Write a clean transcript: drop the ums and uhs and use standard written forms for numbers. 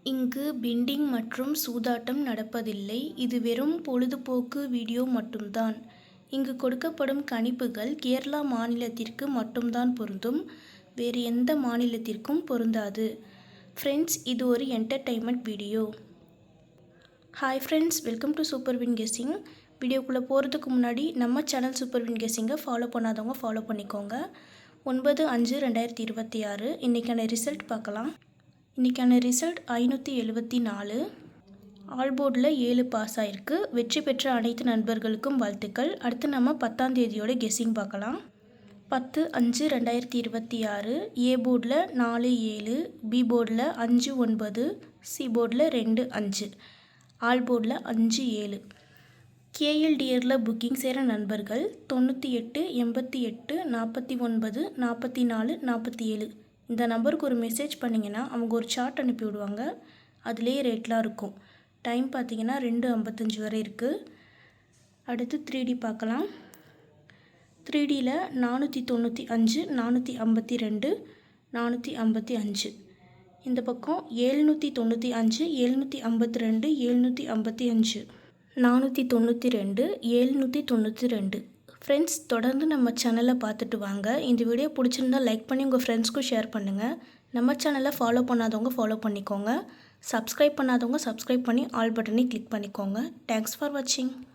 இங்கு பெண்டிங் மற்றும் சூதாட்டம் நடப்பதில்லை. இது வெறும் பொழுதுபோக்கு வீடியோ மட்டும்தான். இங்கு கொடுக்கப்படும் கணிப்புகள் கேரளா மாநிலத்திற்கு மட்டும்தான் பொருந்தும். வேறு எந்த மாநிலத்திற்கும் பொருந்தாது. ஃப்ரெண்ட்ஸ், இது ஒரு entertainment video. Hi friends, welcome to super win guessing. வீடியோக்குள்ளே போகிறதுக்கு முன்னாடி நம்ம சேனல் சூப்பர் வின் கெஸ்ஸிங்கை ஃபாலோ பண்ணாதவங்க ஃபாலோ பண்ணிக்கோங்க. 9/5/2026 இன்றைக்கான ரிசல்ட் பார்க்கலாம். இன்றைக்கான ரிசல்ட் 574. ஆல் போர்டில் 7 பாஸ் ஆகிருக்கு. வெற்றி பெற்ற அனைத்து நண்பர்களுக்கும் வாழ்த்துக்கள். அடுத்து நம்ம 10ஆம் தேதியோட கெஸ்ஸிங் பார்க்கலாம். 10/5/2026 ஏ போர்டில் 4-7, பி போர்டில் 5-9, சி போர்டில் 2-5, ஆல் போர்டில் 5-7. கேஎல்டிஆரில் புக்கிங் செய்கிற நண்பர்கள் 98 88 49 44 47 இந்த நம்பருக்கு ஒரு மெசேஜ் பண்ணிங்கன்னா அவங்க ஒரு சார்ட் அனுப்பி விடுவாங்க. அதுலேயே ரேட்லாம் இருக்கும். டைம் பார்த்திங்கன்னா 2:55 வரை இருக்குது. அடுத்து 3D பார்க்கலாம். 3Dயில் 495 452 455. இந்த பக்கம் 795 752 755 492 792. ஃப்ரெண்ட்ஸ், தொடர்ந்து நம்ம சேனலை பார்த்துட்டு வாங்க. இந்த வீடியோ பிடிச்சிருந்தால் லைக் பண்ணி உங்கள் ஃப்ரெண்ட்ஸ்க்கும் ஷேர் பண்ணுங்கள். நம்ம சேனலை ஃபாலோ பண்ணாதவங்க ஃபாலோ பண்ணிக்கோங்க. சப்ஸ்கிரைப் பண்ணாதவங்க சப்ஸ்கிரைப் பண்ணி ஆல் பட்டனை கிளிக் பண்ணிக்கோங்க. தேங்க்ஸ் ஃபார் வாட்சிங்.